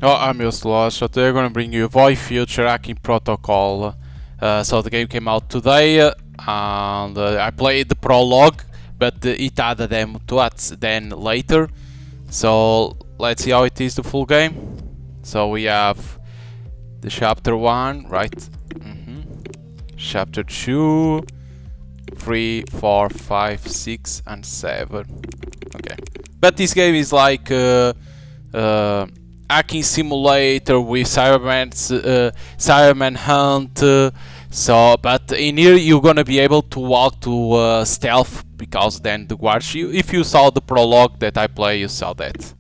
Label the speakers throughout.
Speaker 1: Oh, I'm just lost. So they're gonna bring you Void Future Hacking Protocol. So the game came out today, and I played the prologue, but it added them to it then later. So let's see how it is the full game. So we have the chapter 1, right? Chapter 2, 3, 4, 5, 6, and 7. Okay. But this game is like hacking simulator with Cyberman Hunt. So, but in here you're gonna be able to walk to stealth, because then the guards. If you saw the prologue that I play, you saw that.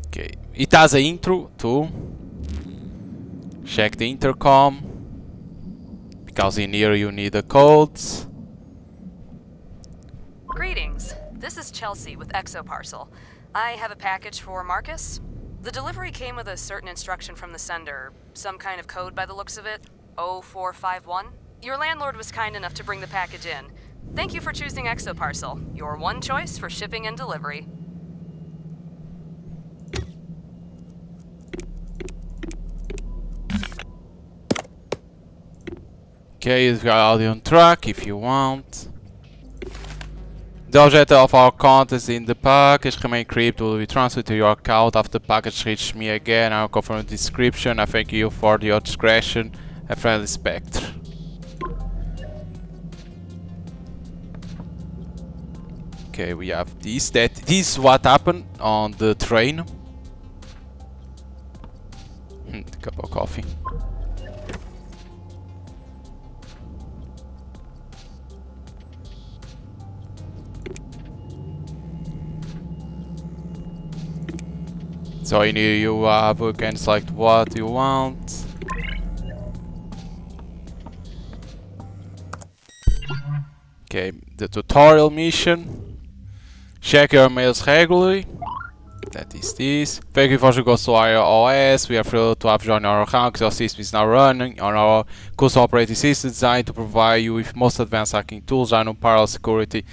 Speaker 1: Okay, it has an intro too. Check the intercom, because in here you need the codes.
Speaker 2: Greetings. This is Chelsea with ExoParcel. I have a package for Marcus. The delivery came with a certain instruction from the sender, some kind of code by the looks of it, 0451. Your landlord was kind enough to bring the package in. Thank you for choosing ExoParcel, your one choice for shipping and delivery.
Speaker 1: Okay, you've got audio on track if you want. The object of our contents in the package remain encrypted will be transferred to your account after the package reaches me again. I'll confirm the description. I thank you for your discretion. A friendly Spectre. Okay, we have this. This is what happened on the train. Cup of coffee. So in here you can select what you want. Okay, the tutorial mission. Check your mails regularly. That is this. Thank you for your to our OS. We are thrilled to have joined our account because our system is now running on our custom operating system designed to provide you with most advanced hacking tools and unparalleled security.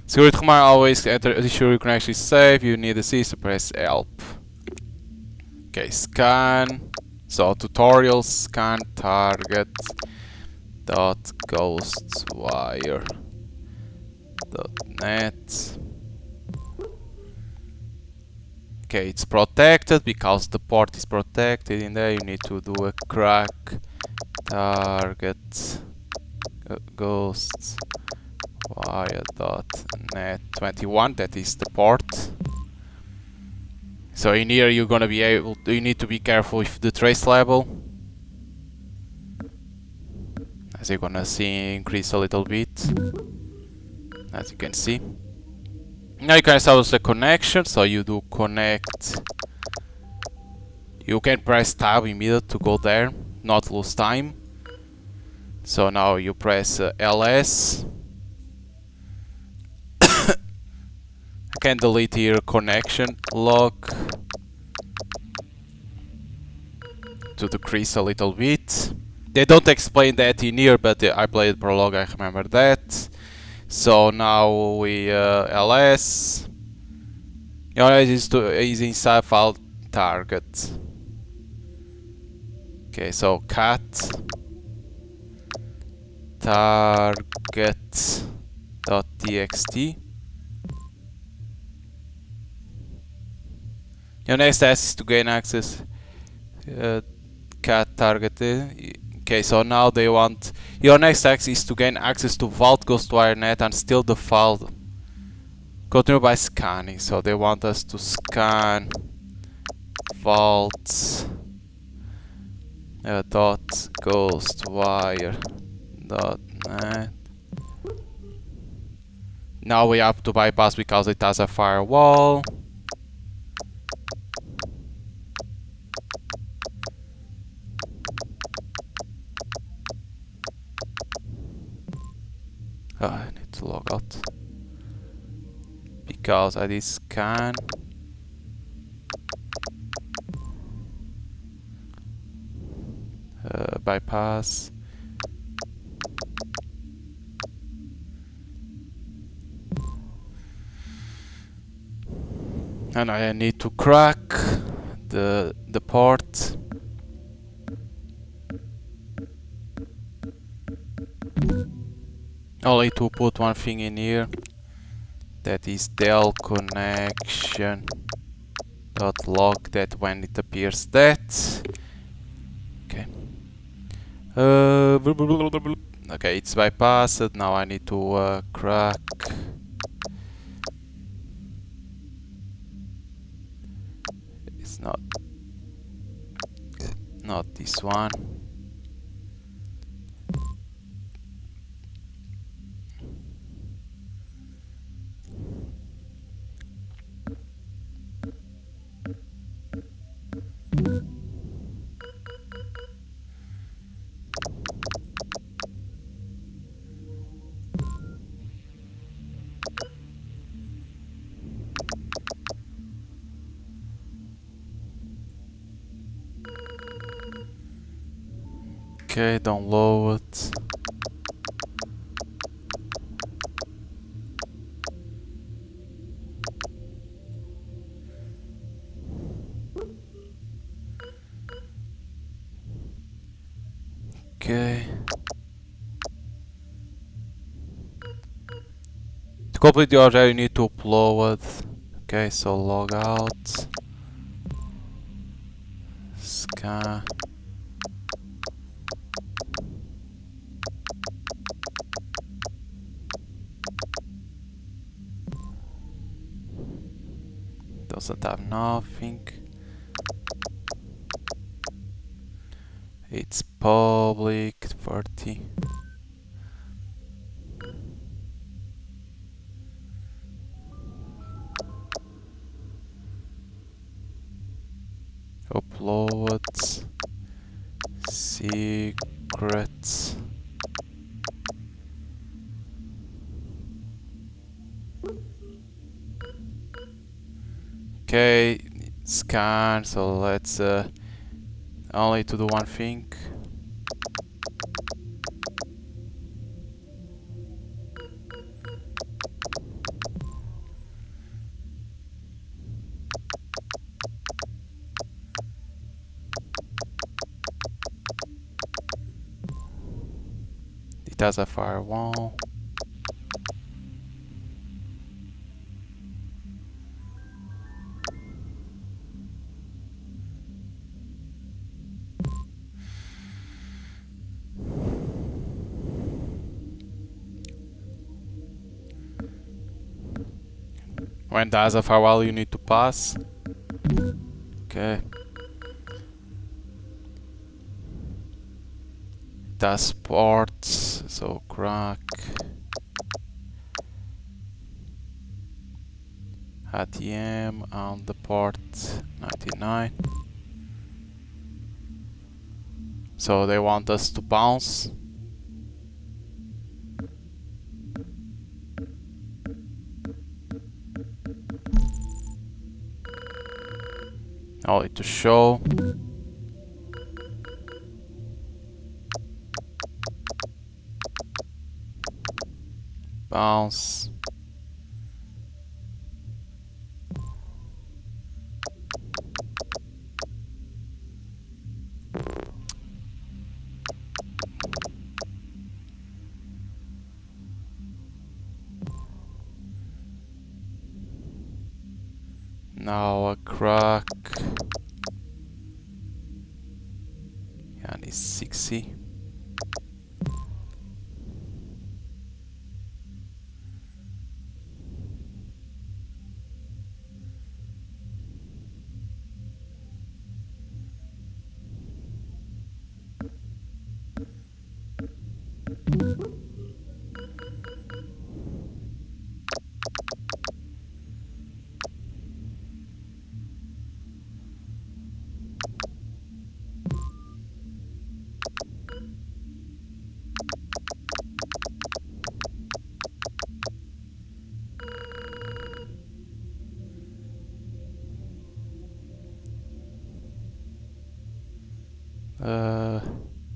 Speaker 1: Security command always ensure your connection is safe. You need assist, press help. Okay, scan. So tutorial scan target dot ghostwire dot net. Okay, it's protected because the port is protected. In there you need to do a crack target ghostwire.net 21. That is the port. So in here you're gonna be able to, you need to be careful with the trace level, as you're gonna see increase a little bit, as you can see. Now you can establish the connection, so you do connect. You can press tab immediately to go there, not lose time. So now you press LS. I can delete here connection lock to decrease a little bit. They don't explain that in here, but I played prologue, I remember that. So now we ls. Is inside file target. Okay, so cat target.txt. Your next task is to gain access cat target. Okay, so now they want your next task is to gain access to Vault GhostWire.net and steal the file. Continue by scanning. So they want us to scan Vault .ghostwire.net. Now we have to bypass because it has a firewall. I need to log out because I did scan. Bypass. And I need to crack the port. Only to put one thing in here. That is Dell connection dot log, that when it appears that. Okay. Okay, it's bypassed. Now I need to crack. It's not this one. Okay, download. Okay. To complete the order, you need to upload. Okay, so log out. Scan. Doesn't have nothing. It's public 30. Upload secrets. Okay, scan. So let's only to do one thing. It has a firewall. When there's a firewall, you need to pass. Okay. Does ports, so crack. ATM on the port 99. So they want us to bounce. Only to show. Bounce. Now a crack. And it's 60.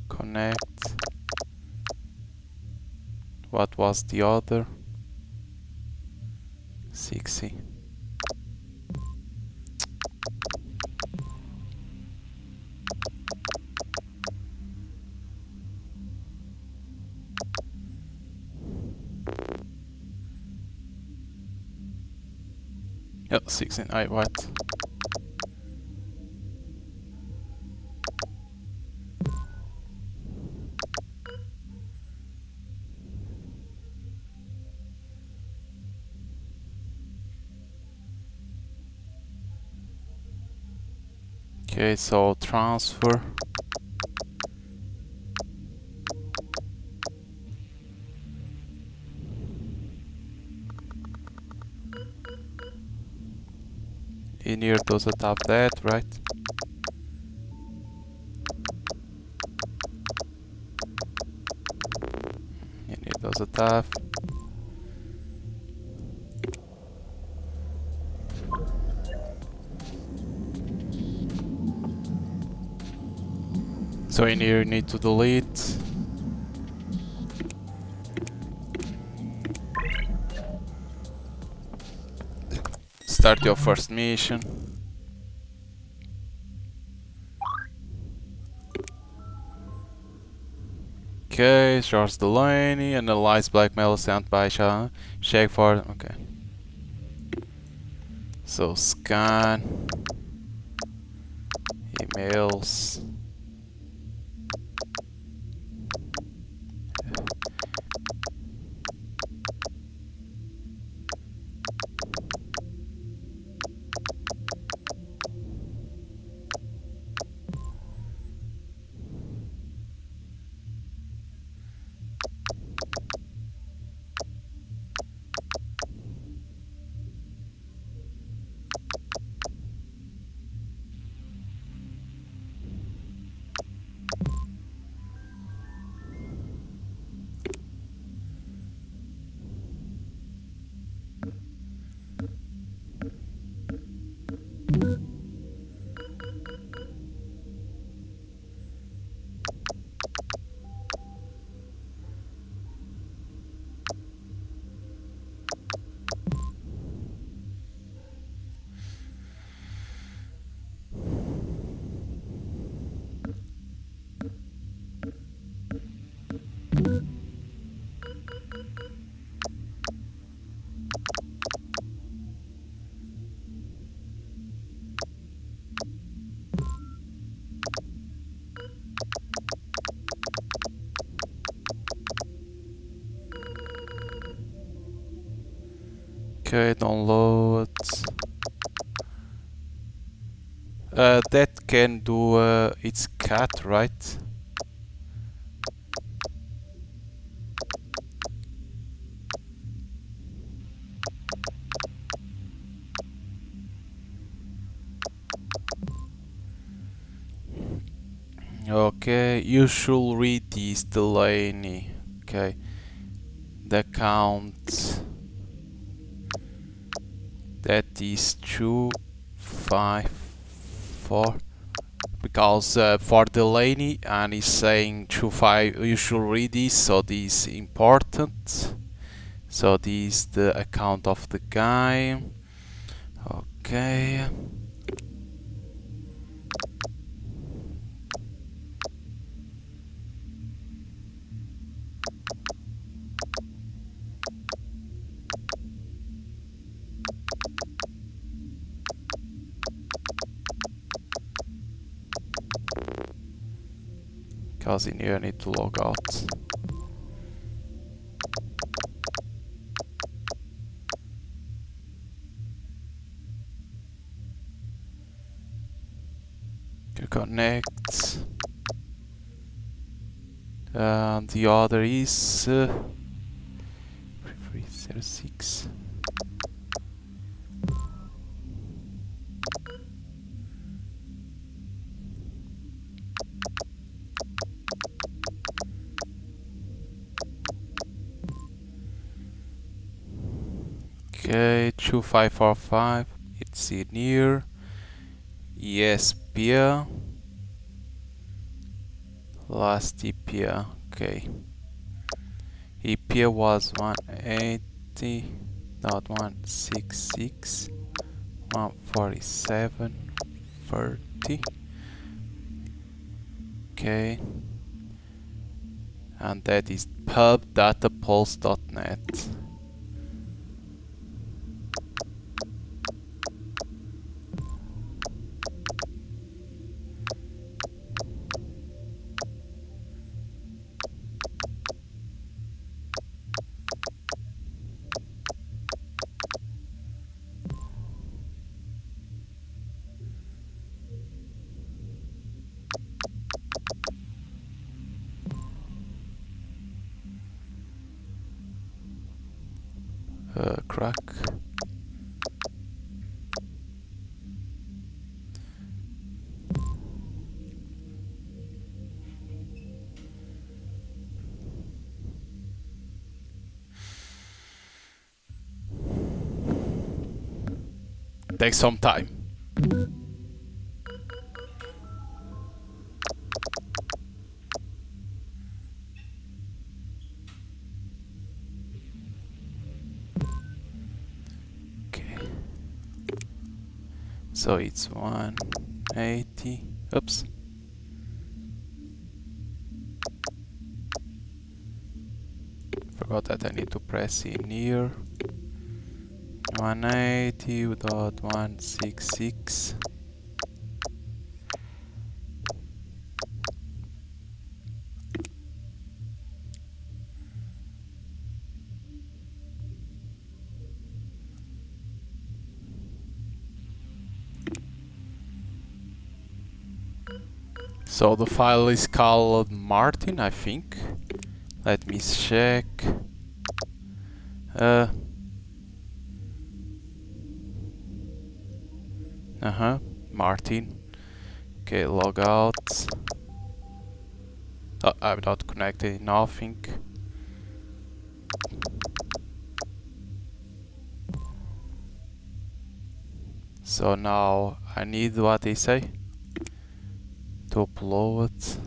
Speaker 1: Connect. What was the other? 60. Yeah, 16. I what? Okay, so transfer. In here doesn't have that, right? In here doesn't have. So in here you need to delete. Start your first mission. Okay, Charles Delaney, analyze blackmail sent by Shah. Check for. Okay. So scan. Emails. Okay, download. That can do its cat, right? Okay, you should read this Delaney. Okay, the count that is 254 because for Delaney and he's saying 25 you should read this, so this is important. So this is the account of the guy. Okay. Because in here I need to log out. You connect. And the other is 3306. Okay, 2545. It's in here. ESPia. Last EPIA. Okay. EPIA was 180. Not 166. 147. 30. Okay. And that is pub.datapulse.net. Crack. Takes some time. Okay. So it's 180. Oops. Forgot that I need to press in here. 180.166. So the file is called Martin, I think. Let me check. Martin. Okay, log out. Oh, I'm not connected, nothing. So now I need what they say to upload.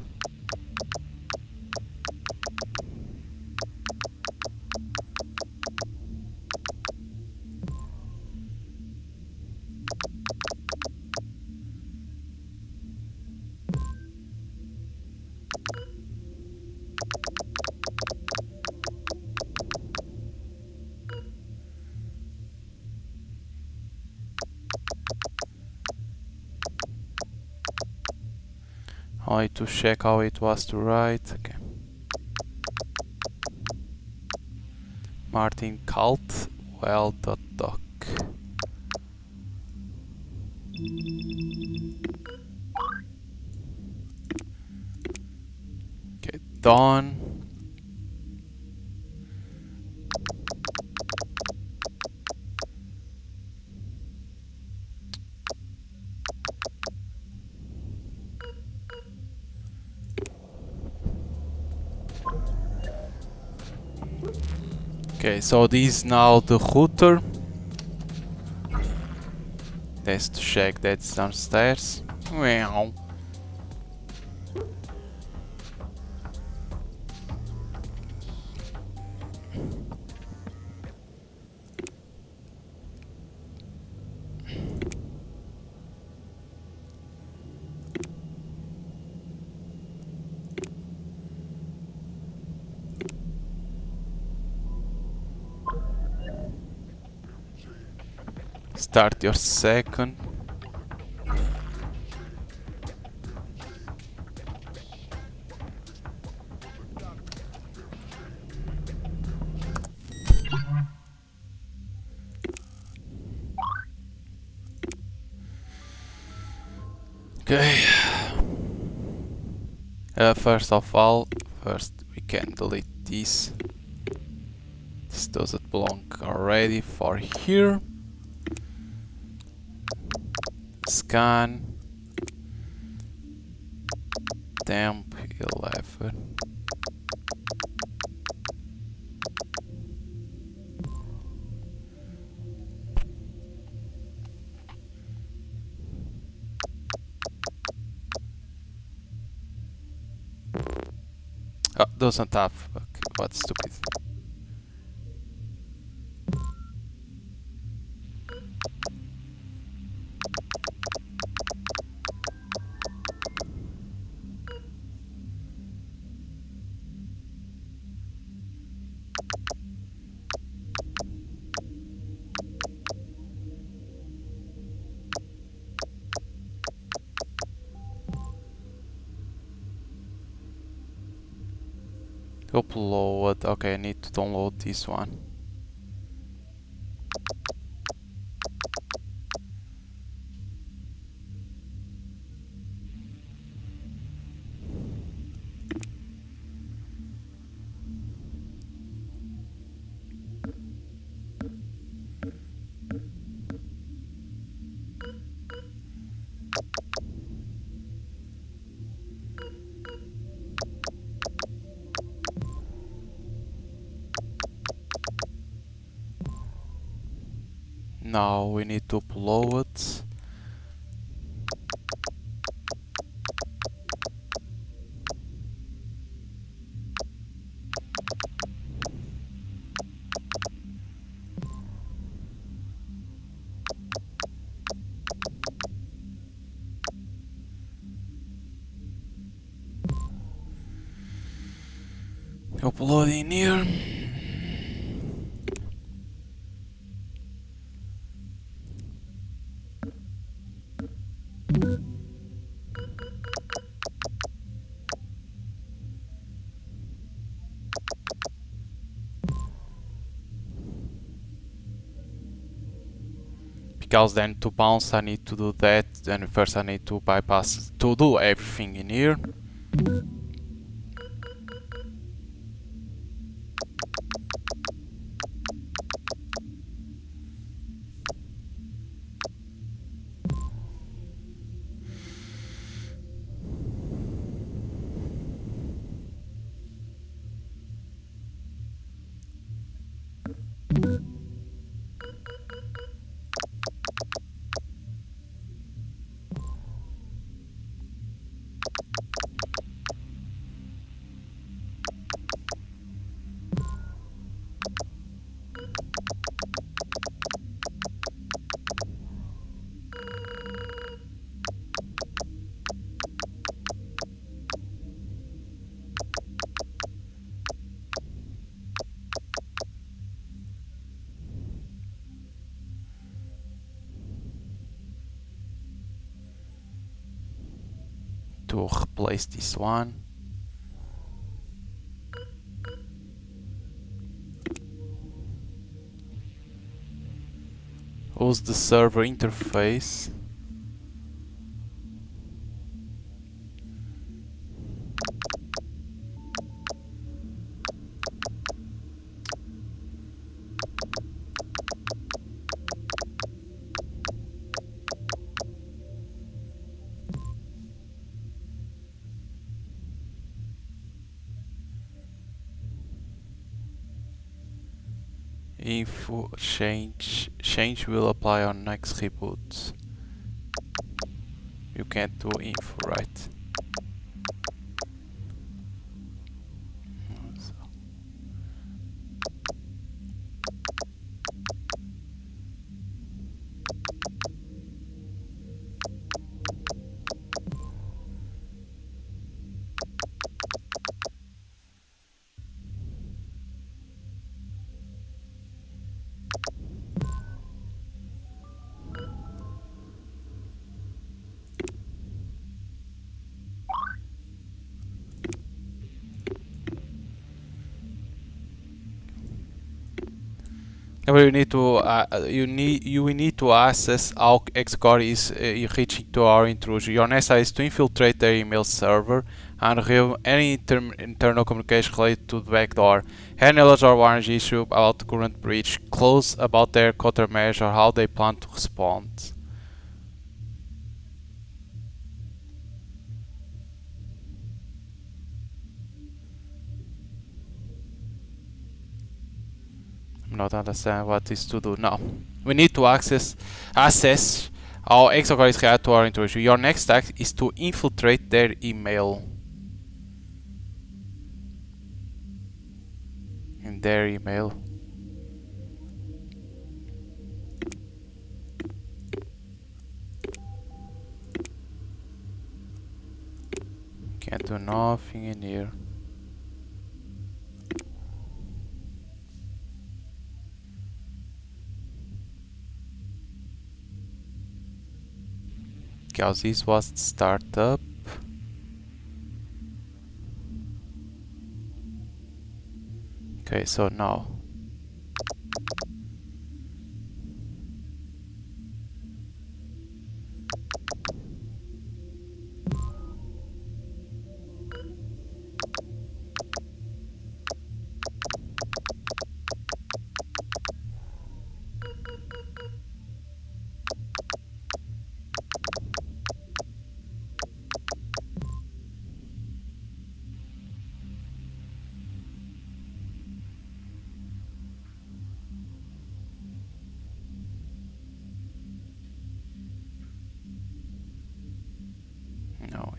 Speaker 1: I need to check how it was to write. Okay. Martin Cult. Well, doc. Okay, done. Okay, so this is now the router. Let's check that's downstairs. Meow. Start your second. Okay. First of all, we can delete this. This doesn't belong already for here. Scan. Temp 11. Oh, doesn't have. Okay, what stupid. Upload. Okay, I need to download this one. Now we need to upload it. Uploading here. Because then to bounce I need to do that, then first I need to bypass to do everything in here. To replace this one. Use the server interface. Info change will apply on next reboot. You can't do info, right? So. We need to we need to assess how Xcode is reaching to our intrusion. Your next step is to infiltrate their email server and remove any internal communication related to the backdoor. Any knowledge or warning issue about the current breach, clues about their countermeasures or how they plan to respond. I'm not understanding what is to do now. We need to assess how Xcode is reacting to our intrusion. Your next step is to infiltrate their email. In their email. Can't do nothing in here. Because this was the startup. Okay, so now.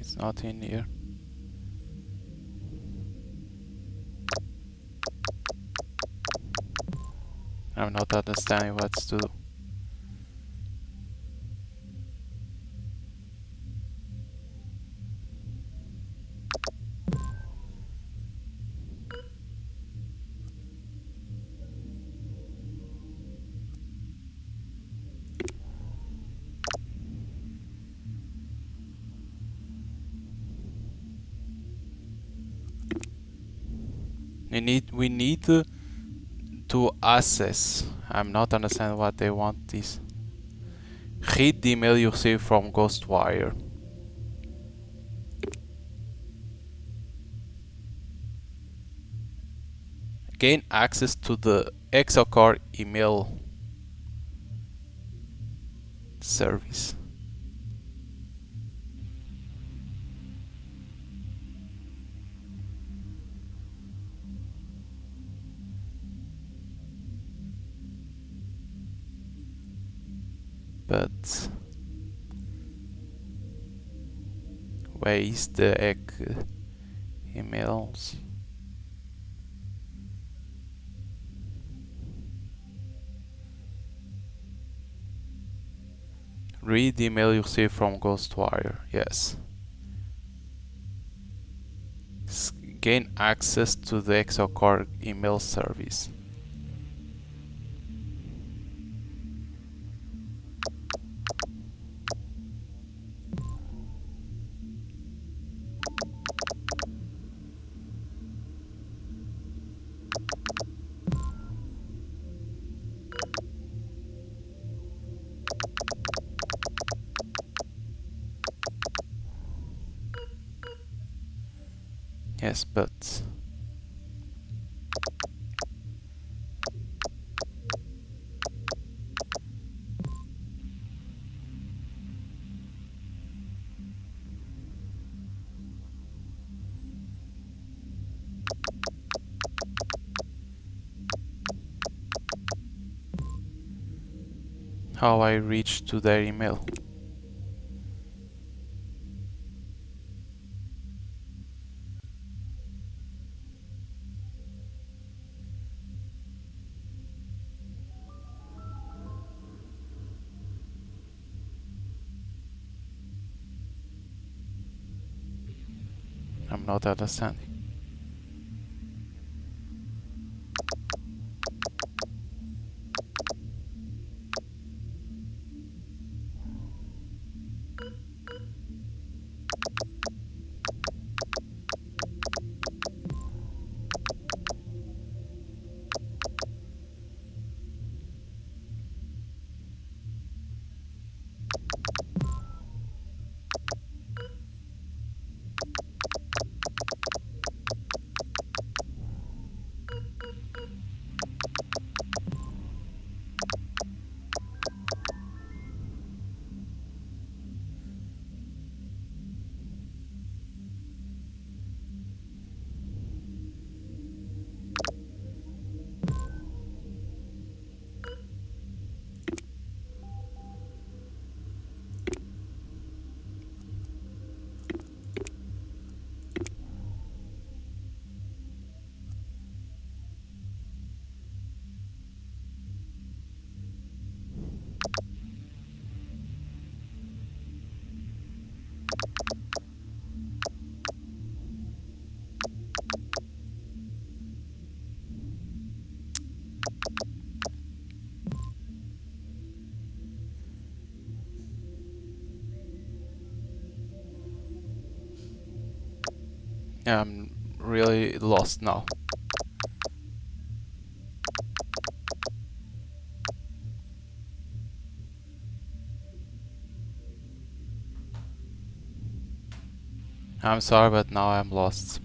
Speaker 1: It's not in here. I'm not understanding what's to do. We need to access. I'm not understanding what they want this. Read the email you received from Ghostwire. Gain access to the Exocar email service. But where is the emails? Read the email you received from Ghostwire. Yes. Gain access to the Exocar email service. Yes, but how I reach to their email? I'm not understanding. I'm really lost now. I'm sorry, but now I'm lost.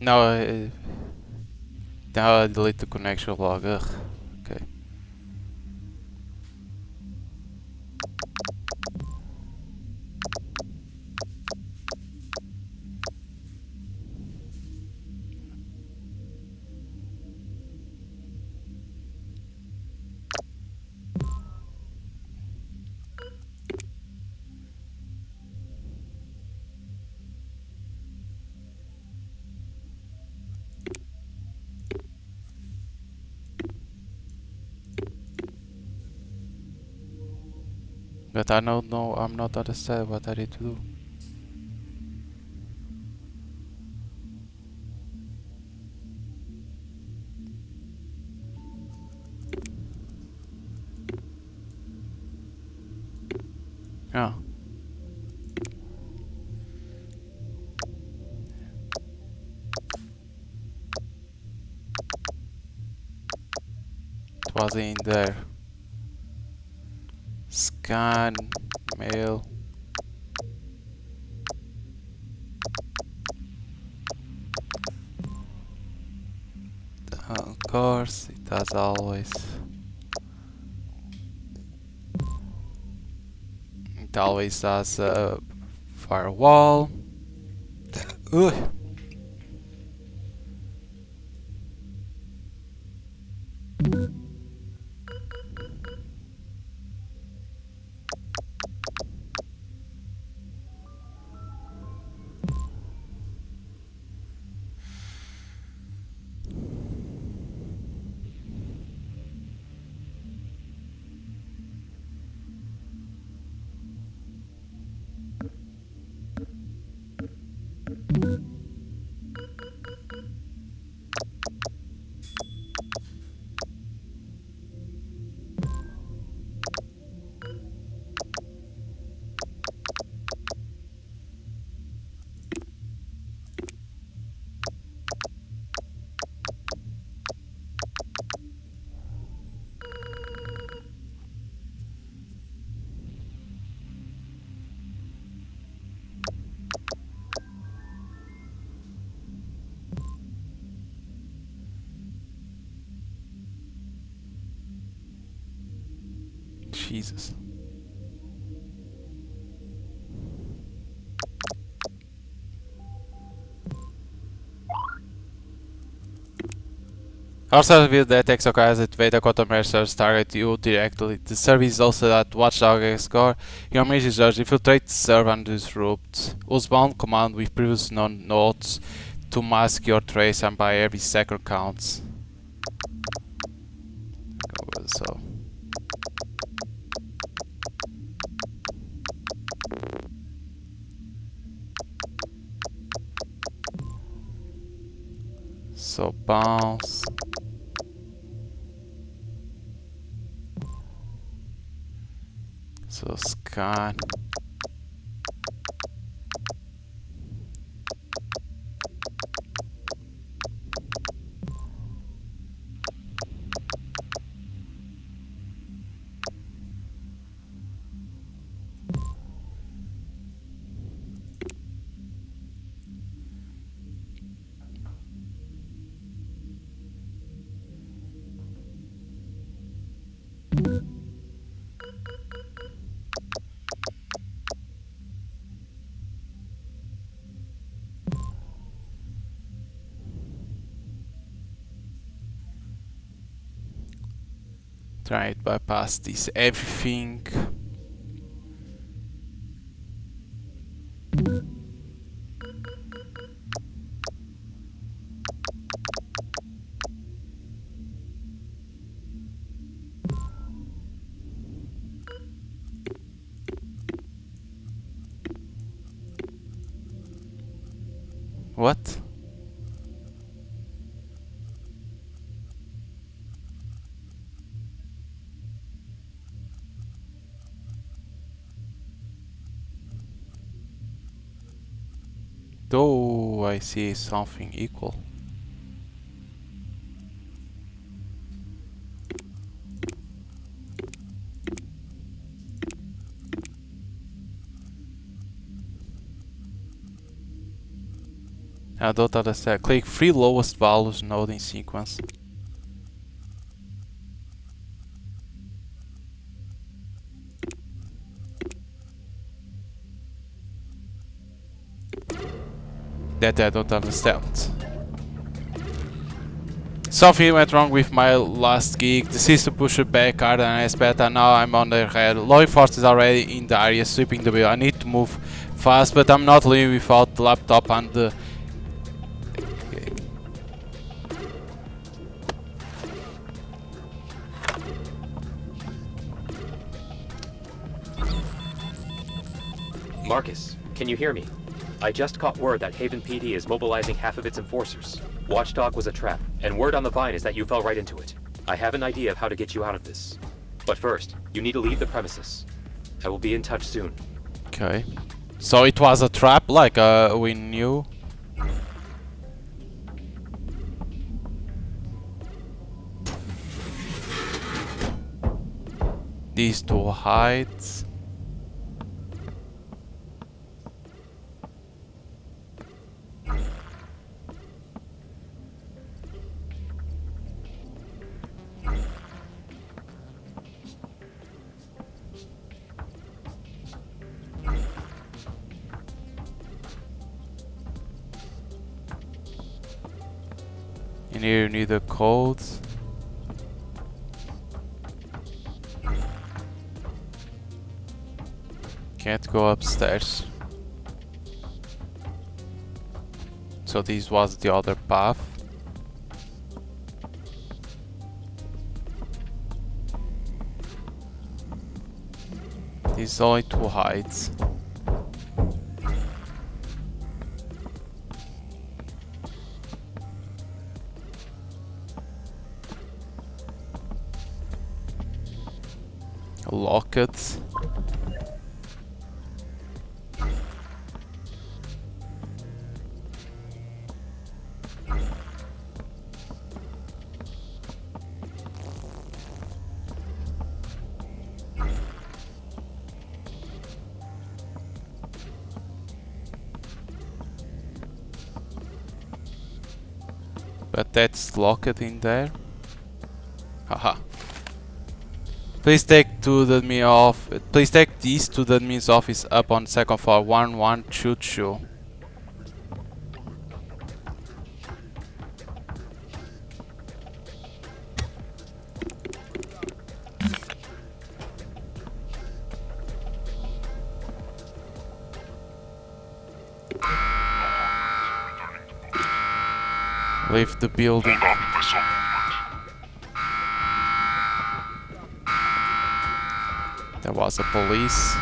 Speaker 1: No, now I delete the connection log. Ugh. Okay. But I don't know. I'm not understand what I need to do. Yeah. It was in there. Scan mail. Of course, it does always. It always does firewall. Ugh. Jesus. Also with the attacks occurs it Veda countermeasures target you directly. The service is also that Watchdog score. Your messengers infiltrate the server and disrupt. Usbound command with previous known nodes to mask your trace and by every second counts. So bounce. So scan. Try to bypass this everything. What? Oh, I see something equal. I don't understand. Click 3 lowest values node in sequence. That I don't understand. Something went wrong with my last gig. The system pushed it back harder than I expected, and now I'm on their head. Law enforcement is already in the area sweeping the bill. I need to move fast, but I'm not leaving without the laptop and the... Okay.
Speaker 3: Marcus, can you hear me? I just caught word that Haven PD is mobilizing half of its enforcers. Watchdog was a trap, and word on the vine is that you fell right into it. I have an idea of how to get you out of this. But first, you need to leave the premises. I will be in touch soon.
Speaker 1: Okay. So it was a trap, like we knew. These two heights. And here you need the codes. Can't go upstairs. So this was the other path. These only two heights. Lock it. But that's locked in there. Haha. Please take to the admin off. Please take these to the admin's office up on second floor 1122. Leave the building. There was a police.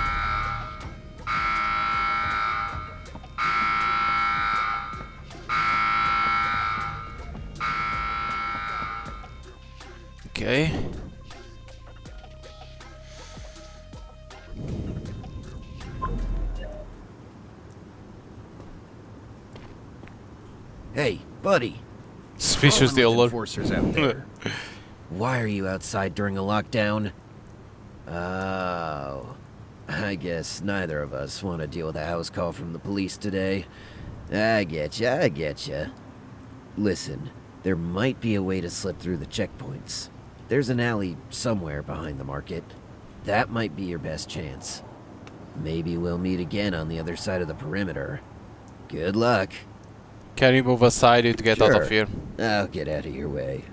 Speaker 1: Okay.
Speaker 4: Hey, buddy.
Speaker 1: Suspicious
Speaker 4: Calling with
Speaker 1: dealer.
Speaker 4: enforcers out there. Why are you outside during a lockdown? Oh. I guess neither of us want to deal with a house call from the police today. I getcha. Listen, there might be a way to slip through the checkpoints. There's an alley somewhere behind the market. That might be your best chance. Maybe we'll meet again on the other side of the perimeter. Good luck.
Speaker 1: Can you move aside to get out of
Speaker 4: Sure.
Speaker 1: here?
Speaker 4: I'll get out of your way.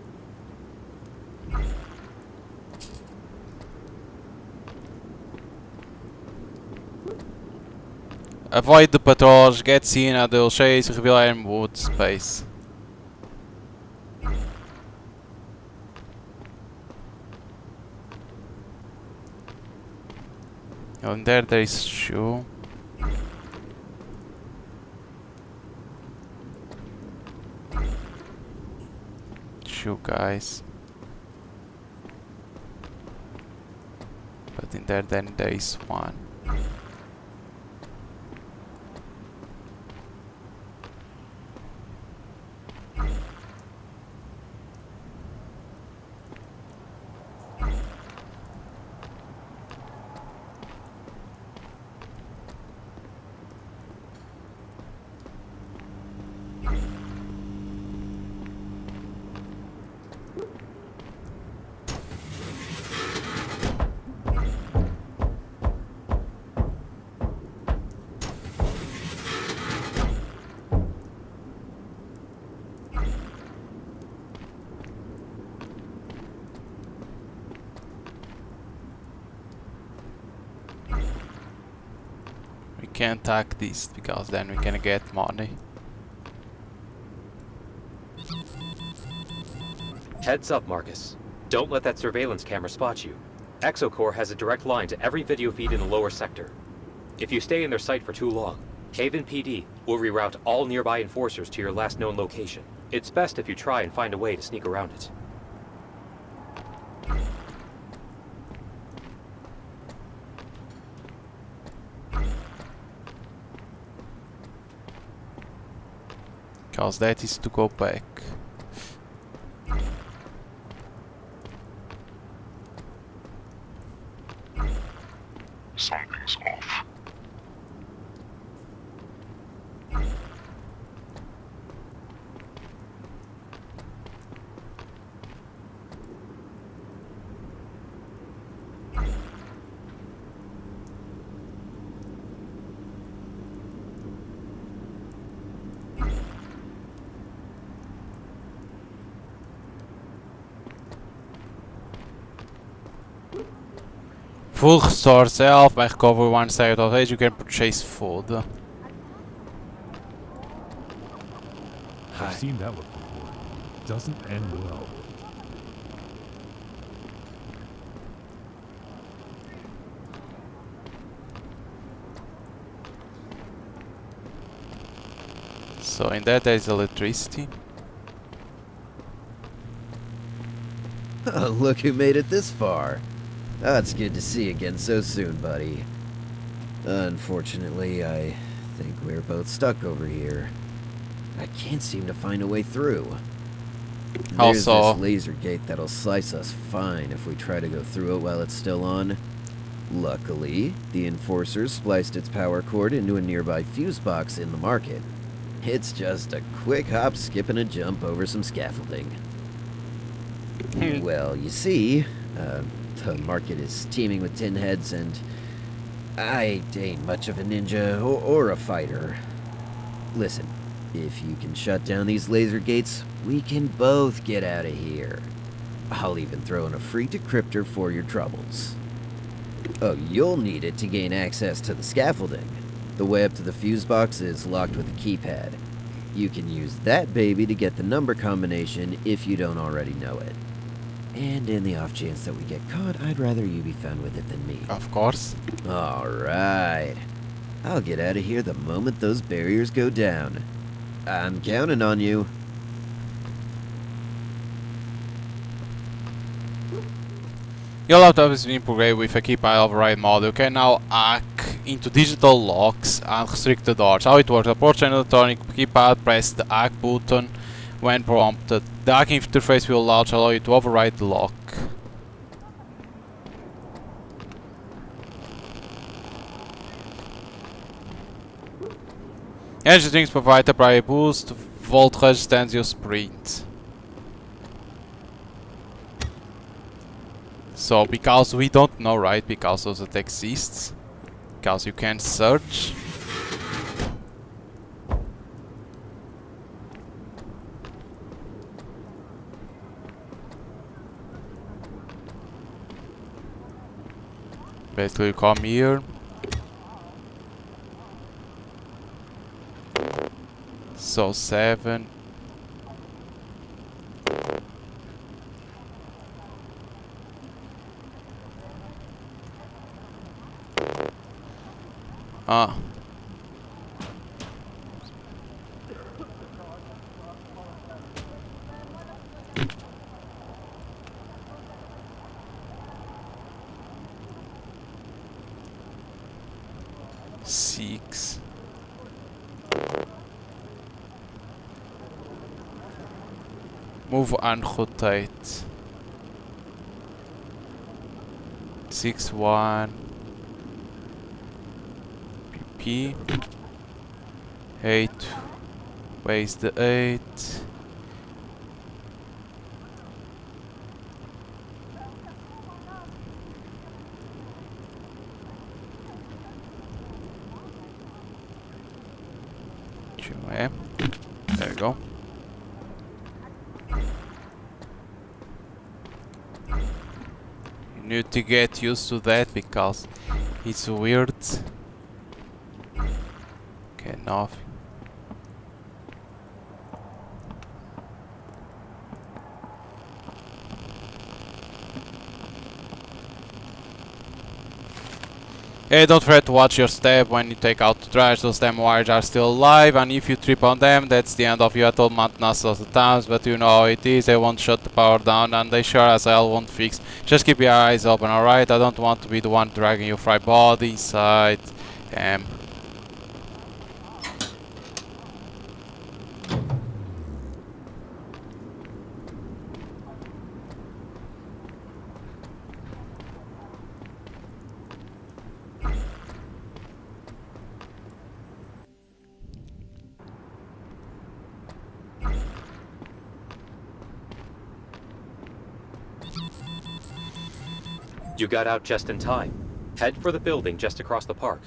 Speaker 1: Avoid the patrols, get seen at the chase, reveal and wood space. And there is shoe. Shoe, guys. But in there then there is one. can't attack this because then we can get money.
Speaker 3: Heads up, Marcus. Don't let that surveillance camera spot you. Exocore has a direct line to every video feed in the lower sector. If you stay in their sight for too long, Haven PD will reroute all nearby enforcers to your last known location. It's best if you try and find a way to sneak around it.
Speaker 1: Because that is to go back.
Speaker 5: Something's off.
Speaker 1: Full store self, back cover one side of edge, you can purchase food.
Speaker 5: I've seen that look before. Doesn't end well.
Speaker 1: So in that there is electricity.
Speaker 4: Oh, look who made it this far. Oh, it's good to see you again so soon, buddy. Unfortunately, I think we're both stuck over here. I can't seem to find a way through. There's
Speaker 1: Also-
Speaker 4: this laser gate that'll slice us fine if we try to go through it while it's still on. Luckily, the Enforcer spliced its power cord into a nearby fuse box in the market. It's just a quick hop, skip, and a jump over some scaffolding. Well, you see, the market is teeming with tin heads, and I ain't much of a ninja or a fighter. Listen, if you can shut down these laser gates, we can both get out of here. I'll even throw in a free decryptor for your troubles. Oh, you'll need it to gain access to the scaffolding. The way up to the fuse box is locked with a keypad. You can use that baby to get the number combination if you don't already know it. And in the off chance that we get caught, I'd rather you be found with it than me.
Speaker 1: Of course.
Speaker 4: Alright. I'll get out of here the moment those barriers go down. I'm counting on you.
Speaker 1: Your laptop has been upgraded with a keypad override mode. You can now hack into digital locks and restrict the doors. How it works: approach an electronic keypad, press the hack button when prompted. The hacking interface will allow you to override the lock. Energy drinks provide a temporary boost. Volt resistance your sprint. So because we don't know, right? Because of that exists. Because you can search. Basically you come here. So 7. Ah. Six. Move and rotate. 6-1. PP. 8. Waste the 8. There we go. You need to get used to that because it's weird. nothing. Hey, don't forget to watch your step when you take out the trash. Those damn wires are still alive, and if you trip on them, that's the end of you. I told maintenance lots of times, but you know how it is. They won't shut the power down, and they sure as hell won't fix. Just keep your eyes open, alright? I don't want to be the one dragging your fried body inside. Damn.
Speaker 3: You got out just in time. Head for the building just across the park.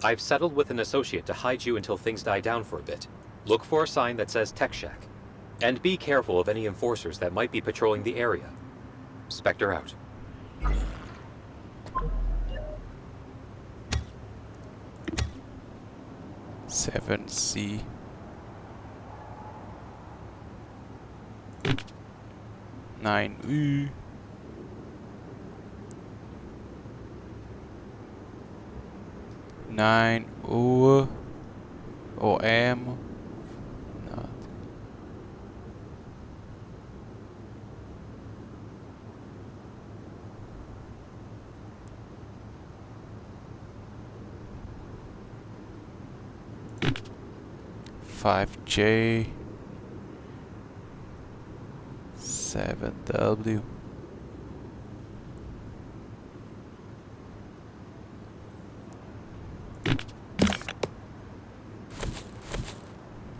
Speaker 3: I've settled with an associate to hide you until things die down for a bit. Look for a sign that says Tech Shack. And be careful of any enforcers that might be patrolling the area. Spectre out.
Speaker 1: Seven C. Nine U. Nine O O M. Not. Five J. Seven W.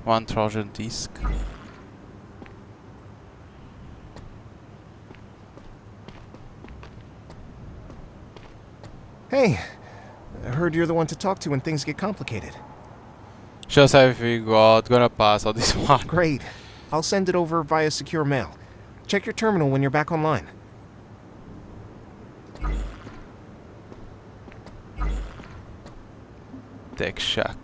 Speaker 1: One Trojan disc.
Speaker 6: Hey, I heard you're the one to talk to when things get complicated.
Speaker 1: Just everything gonna pass on this one.
Speaker 6: Great. I'll send it over via secure mail. Check your terminal when you're back online.
Speaker 1: Tech Shack.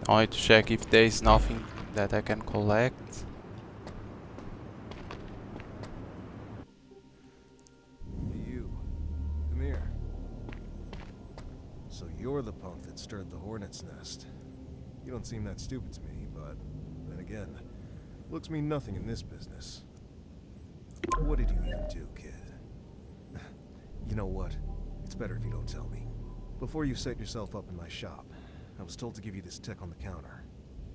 Speaker 1: I need to check if there is nothing that I can collect.
Speaker 6: Hey, you. Come here. So you're the punk that stirred the hornet's nest. You don't seem that stupid to me, but then again, looks mean nothing in this business. What did you even do, kid? You know what? It's better if you don't tell me. Before you set yourself up in my shop, I was told to give you this tech on the counter.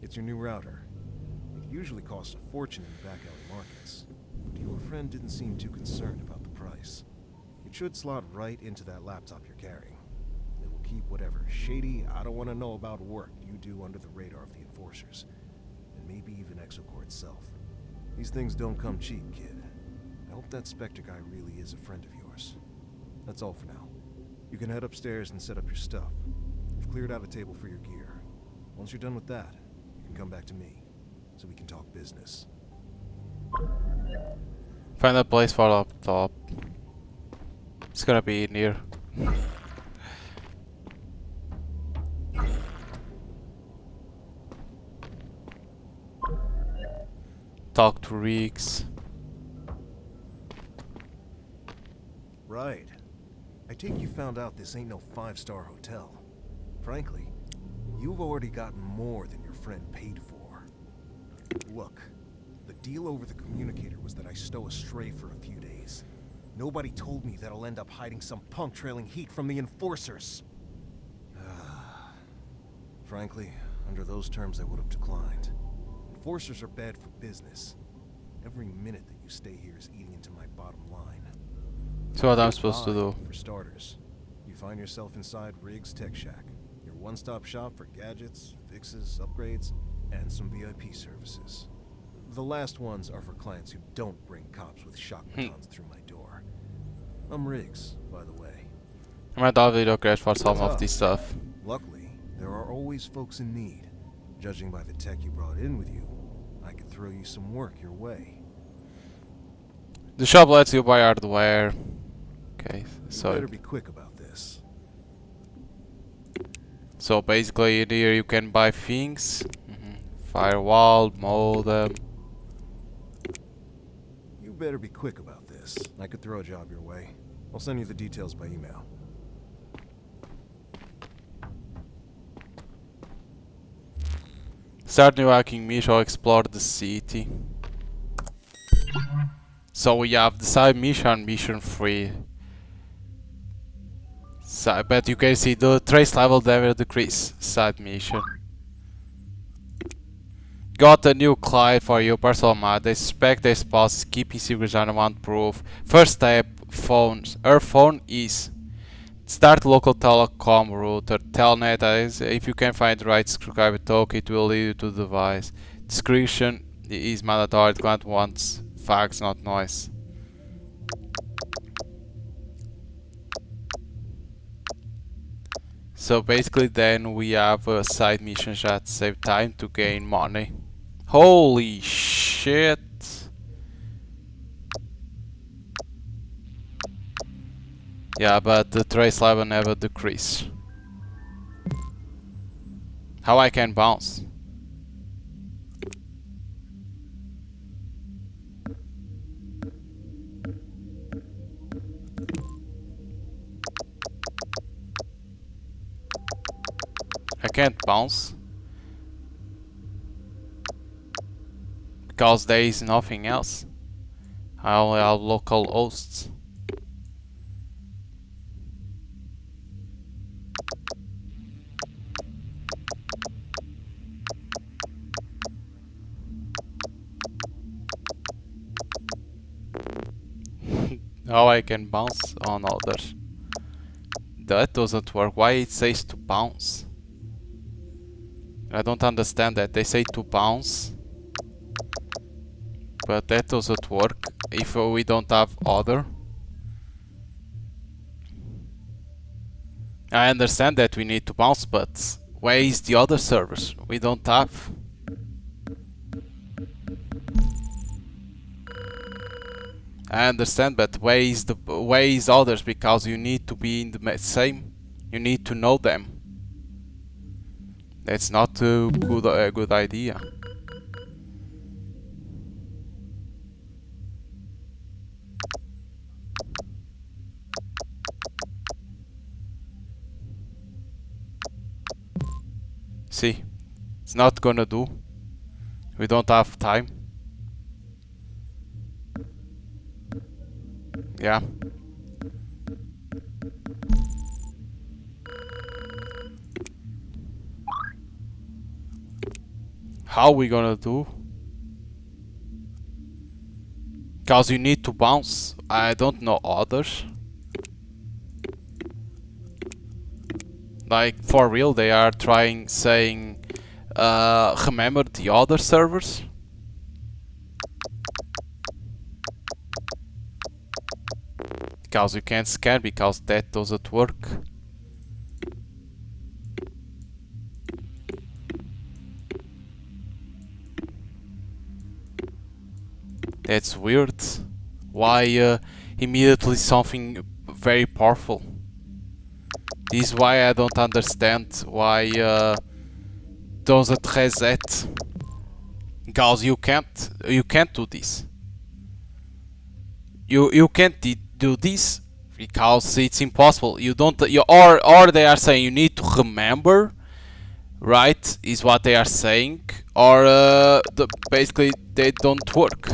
Speaker 6: It's your new router. It usually costs a fortune in the back alley markets, but your friend didn't seem too concerned about the price. It should slot right into that laptop you're carrying. It will keep whatever shady, I don't want to know about work you do under the radar of the enforcers, and maybe even Exocore itself. These things don't come cheap, kid. I hope that Spectre guy really is a friend of yours. That's all for now. You can head upstairs and set up your stuff. I've cleared out a table for your gear. Once you're done with that, you can come back to me, so we can talk business.
Speaker 1: Find a place for laptop. It's gonna be in here. Talk to Riggs.
Speaker 6: Right. I take you found out this ain't no five-star hotel. Frankly, you've already gotten more than your friend paid for. Look, the deal over the communicator was that I stow a stray for a few days. Nobody told me that I'll end up hiding some punk trailing heat from the enforcers. Frankly, under those terms I would have declined. Enforcers are bad for business. Every minute that you stay here is eating into my bottom line.
Speaker 1: So what I'm supposed to do?
Speaker 6: For starters, you find yourself inside Riggs Tech Shack, your one-stop shop for gadgets, fixes, upgrades, and some VIP services. The last ones are for clients who don't bring cops with shock batons through my door. I'm Riggs, by the way.
Speaker 1: Maar dat wil ook for some of this stuff.
Speaker 6: Luckily, there are always folks in need. Judging by the tech you brought in with you, I could throw you some work your way.
Speaker 1: The shop lets you buy hardware. Okay,
Speaker 6: You
Speaker 1: so
Speaker 6: better be quick about this.
Speaker 1: so basically in here you can buy things. Firewall, modem.
Speaker 6: You better be quick about this. I could throw a job your way. I'll send you the details by email.
Speaker 1: Start new hacking mission, explore the city. So we have the side mission, mission 3. But you can see the trace level never decrease. Side mission. Got a new client for your personal matter. They suspect their spouse is keeping secrets and want proof. First step, phones. Her phone is start local telecom router. Telnet is if you can find the right subscriber token, it will lead you to the device. Discretion is mandatory. The client wants facts, not noise. So basically then we have side missions at the same time to gain money. Holy shit! Yeah, but the trace level never decrease. How I can bounce? I can't bounce because there is nothing else. I only have local hosts. How I can bounce on others? That doesn't work. Why it says to bounce? I don't understand that. They say to bounce, but that doesn't work if we don't have other. I understand that we need to bounce, but where is the other servers? We don't have. I understand, but where is others? Because you need to be in the same. You need to know them. That's not a good idea. See, it's not gonna do. We don't have time. Yeah. How we gonna do? Cause you need to bounce. I don't know others. Like for real, they are trying saying, remember the other servers? Because you can't scan because that doesn't work. That's weird. Why immediately something very powerful? This is why I don't understand why doesn't reset. Because you can't do this. You can't do this because it's impossible. You don't. Or they are saying you need to remember, right? Is what they are saying, or basically they don't work.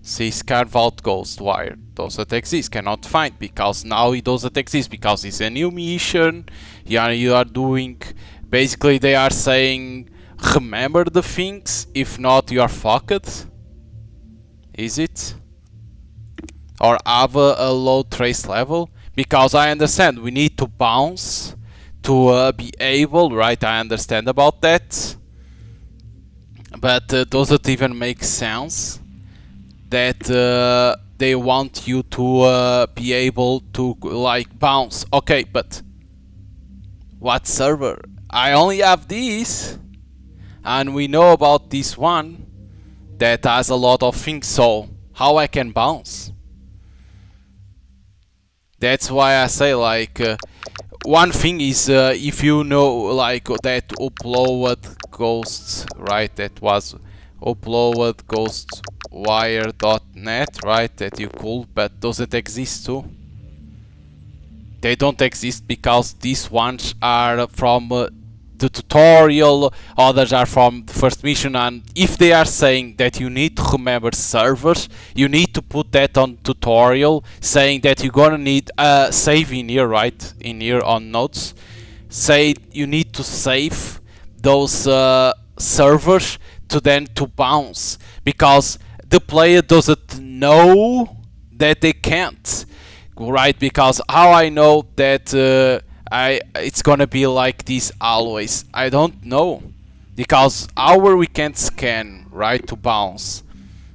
Speaker 1: See, scan vault ghost wire doesn't exist, cannot find because now it doesn't exist because it's a new mission. Yeah, you are doing. Basically, they are saying remember the things. If not, you are fucked. Is it? or have a low trace level, because I understand we need to bounce to be able, right? I understand about that, but does it even make sense that they want you to be able to like bounce? Okay, but what server? I only have this, and we know about this one that has a lot of things, so how I can bounce? That's why I say, like, one thing is if you know, like, that upload ghosts, right? That was upload ghostwire.net, right? That you could, but does it exist too? They don't exist because these ones are from the tutorial, others are from the first mission, and if they are saying that you need to remember servers, you need to put that on tutorial, saying that you're gonna need a save in here, right? In here on notes. Say you need to save those servers to then to bounce, because the player doesn't know that they can't. Right, because how I know that it's gonna be like this always? I don't know, because our we can't scan, right, to bounce.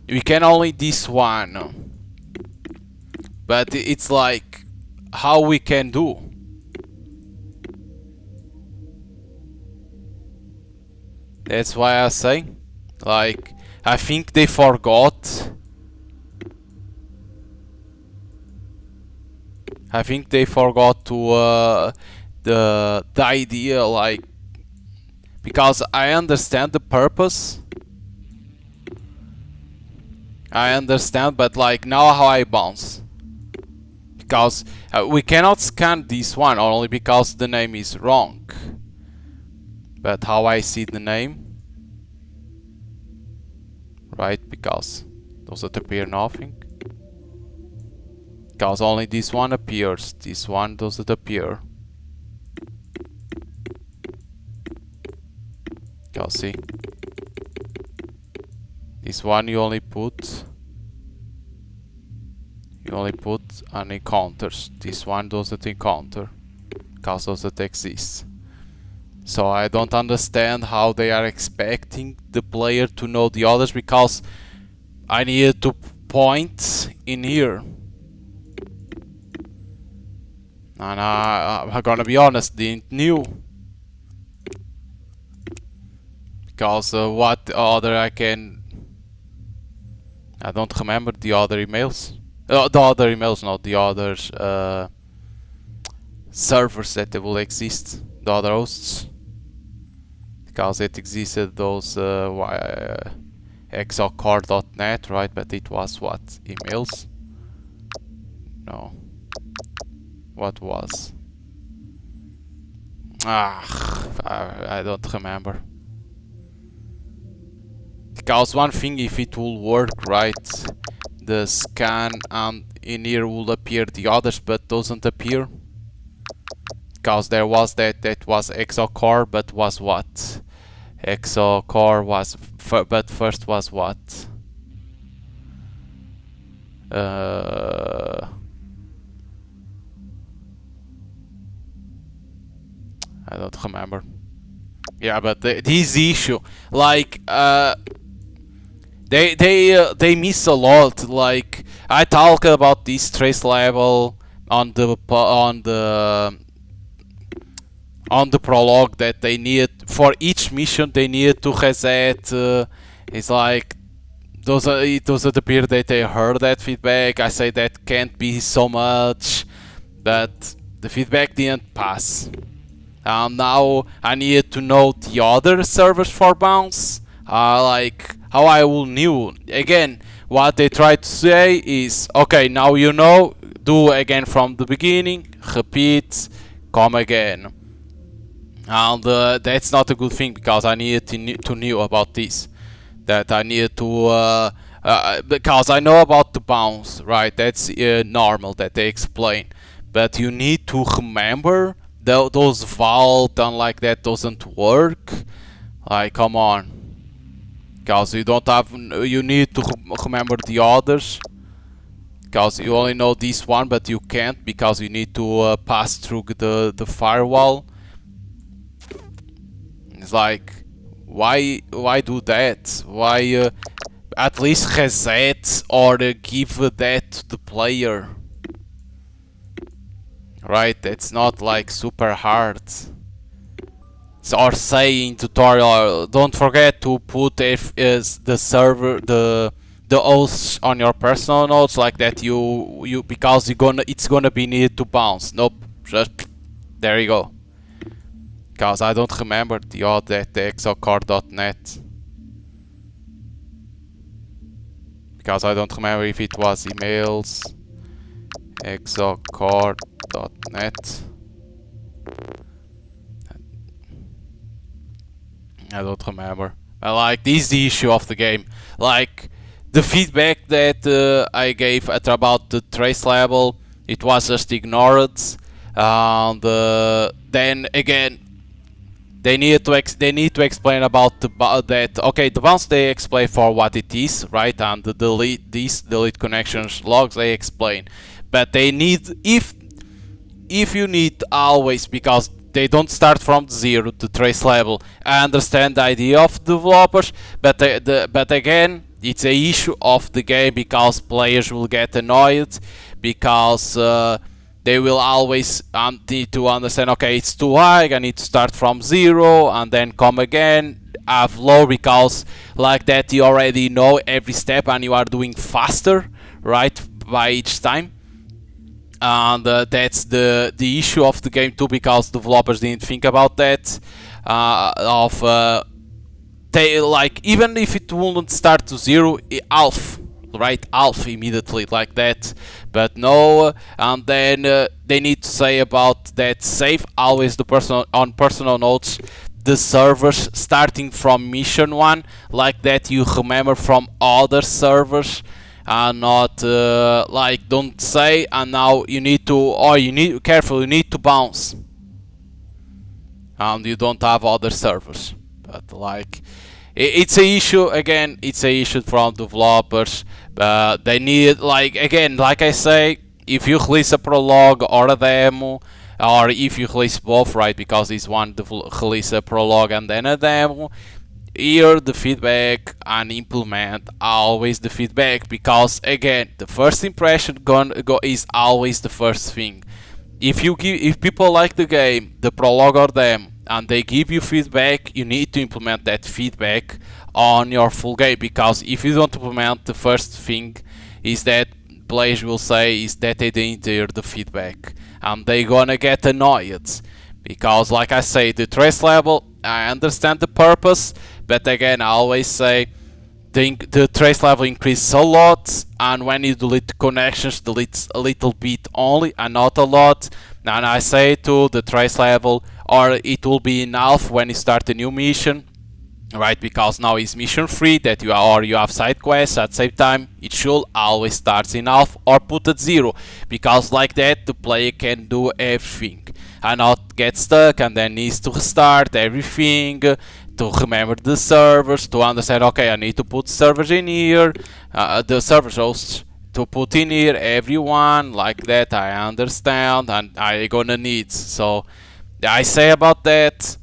Speaker 1: We can only this one, but it's like how we can do. That's why I say, like, I think they forgot. I think they forgot to the idea, like, because I understand the purpose. I understand, but like now how I bounce? Because we cannot scan this one only because the name is wrong. But how I see the name? Right, because does it appear nothing? Because only this one appears, this one doesn't appear. Because see, this one you only put on encounters. This one doesn't encounter, because doesn't exist. So I don't understand how they are expecting the player to know the others, because I needed to point in here. And I'm gonna be honest, didn't knew. Because what other I don't remember the other emails. The other emails, not the other servers that will exist. The other hosts. Because it existed those exocore.net, right? But it was what? Emails? No. What was? I don't remember. Because one thing, if it will work right, the scan and in here will appear the others, but doesn't appear. Because there was that was exocore, but was what? Exocore was, but first was what? I don't remember. Yeah, but this issue, like, they miss a lot. Like, I talk about this trace level on the prologue, that they need for each mission they need to reset. It's like it doesn't appear that they heard that feedback. I say that can't be so much, but the feedback didn't pass. Now I need to know the other servers for bounce. Like how I will knew. Again, what they try to say is, okay, now you know, do again from the beginning, repeat, come again. And that's not a good thing, because I needed to know about this. That I needed to, because I know about the bounce, right? That's normal that they explain. But you need to remember those vault and like that doesn't work. Like, come on. Because you don't have, you need to remember the others. because you only know this one, but you can't because you need to pass through the firewall. It's like, why do that? Why at least reset or give that to the player? Right, it's not like super hard. Or say in tutorial, don't forget to put if is the server the oaths on your personal notes, like that you because it's gonna be needed to bounce. Nope, just there you go. Because I don't remember the odd at exocore.net. Because I don't remember if it was emails exocore.net. I don't remember. Like, this is the issue of the game. Like, the feedback that I gave at about the trace level, it was just ignored. And then again, they need to explain about that. Okay, the bounce they explain for what it is, right? And the delete connections logs they explain. But they need, if you need always, because they don't start from zero to trace level. I understand the idea of developers, but again, it's a issue of the game because players will get annoyed because they will always need to understand. Okay, it's too high. I need to start from zero and then come again. Have low because like that you already know every step and you are doing faster, right? By each time. And that's the issue of the game too, because developers didn't think about that. They like, even if it wouldn't start to zero, half, right? Half immediately like that. But no, and then they need to say about that save always the personal notes the servers starting from mission 1, like that you remember from other servers. And not like, don't say and now you need to, or you need careful, you need to bounce and you don't have other servers. But like, it's a issue again, it's a issue from developers. They need, like, again, like I say, if you release a prologue or a demo, or if you release both, right, because it's one release a prologue and then a demo, hear the feedback and implement always the feedback, because again, the first impression is always the first thing. If people like the game, the prologue or them, and they give you feedback, you need to implement that feedback on your full game, because if you don't implement the first thing, is that players will say is that they didn't hear the feedback and they gonna get annoyed. Because like I say, the trace level, I understand the purpose, but again, I always say the trace level increases a lot, and when you delete connections, deletes a little bit only and not a lot. And I say to the trace level, or it will be in half when you start a new mission, right? Because now it's mission 3 that you have side quests at the same time. It should always start in half or put at 0, because like that the player can do everything and not get stuck and then needs to restart everything, to remember the servers, to understand, okay, I need to put servers in here, the servers hosts to put in here, everyone, like that, I understand, and I gonna need. So I say about that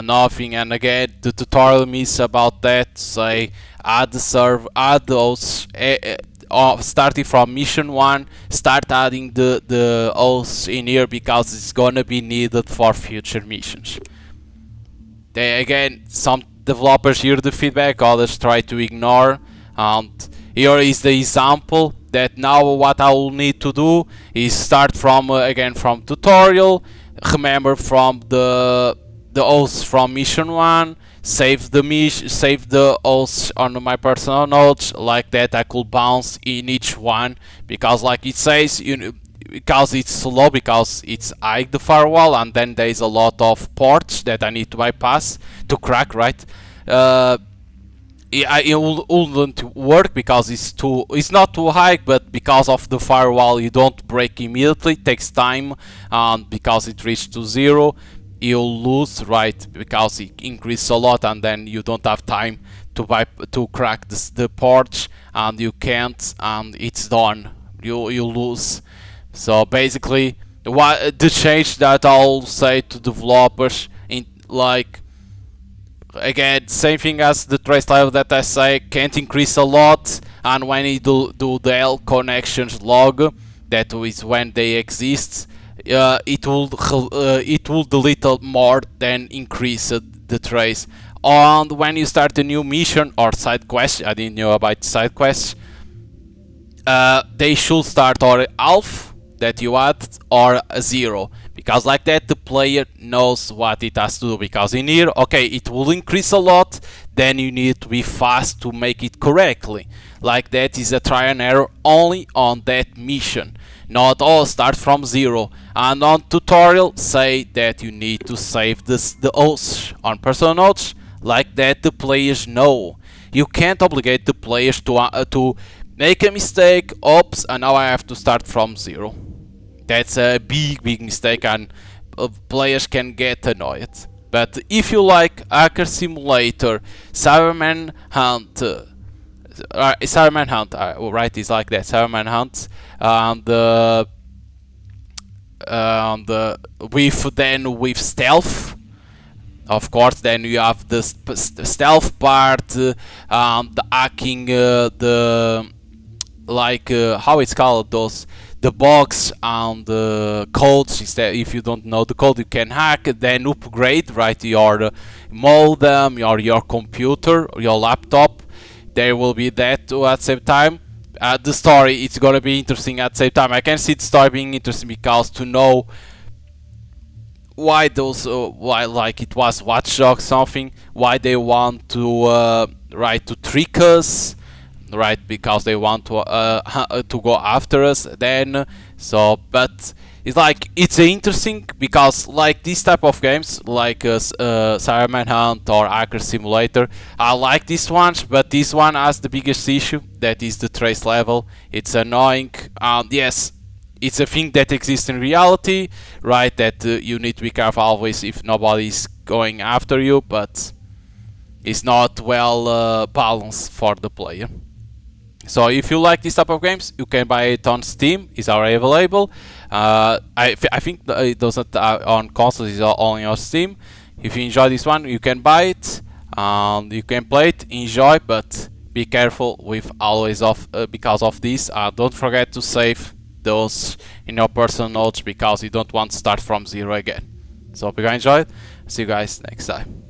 Speaker 1: nothing. And again, the tutorial means about that, say add those starting from mission 1, start adding the oaths in here, because it's gonna be needed for future missions. Again, some developers hear the feedback, others try to ignore. And here is the example that now what I will need to do is start from again from tutorial, remember from the oaths from mission 1, save the oaths on my personal notes, like that I could bounce in each one, because like it says, because it's slow, because it's high the firewall, and then there's a lot of ports that I need to bypass to crack, right? It wouldn't work because it's not too high, but because of the firewall you don't break immediately, it takes time, and because it reached to 0 you'll lose, right? Because it increases a lot and then you don't have time to crack the porch, and you can't, and it's done. You lose. So basically, the change that I'll say to developers, in like, again, same thing as the trace level that I say, can't increase a lot, and when you do the L connections log, that is when they exist, it will delete more than increase the trace. And when you start a new mission or side quest, I didn't know about side quests, they should start or half that you add or a 0, because like that the player knows what it has to do. Because in here, okay, it will increase a lot, then you need to be fast to make it correctly. Like that is a try and error only on that mission, not all start from 0. And on tutorial say that you need to save the oaths on personal notes, like that the players know. You can't obligate the players to make a mistake, oops, and now I have to start from 0. That's a big mistake, and players can get annoyed. But if you like Hacker Simulator, Cyberman Hunt, Cyberman Hunt, right, it's like that, Cyberman Hunt, and with stealth. Of course, then you have the stealth part, the hacking, how it's called, the bugs and the codes. Instead, if you don't know the code, you can hack, then upgrade, right, your modem, your computer, your laptop. There will be that too at the same time. The story, it's gonna be interesting at the same time. I can see the story being interesting because to know why those, why, like it was Watch Dogs something, why they want to to trick us, right? Because they want to go after us. Then but it's like, it's interesting because like this type of games, like Cyberman Hunt or Hacker Simulator, I like these ones, but this one has the biggest issue, that is the trace level. It's annoying. Yes, it's a thing that exists in reality, right? That you need to be careful always if nobody's going after you, but it's not well balanced for the player. So if you like this type of games, you can buy it on Steam. It's already available. I think it doesn't on consoles. It's only on Steam. If you enjoy this one, you can buy it. You can play it, enjoy, but be careful with always because of this. Don't forget to save those in your personal notes, because you don't want to start from 0 again. So hope you guys enjoyed. See you guys next time.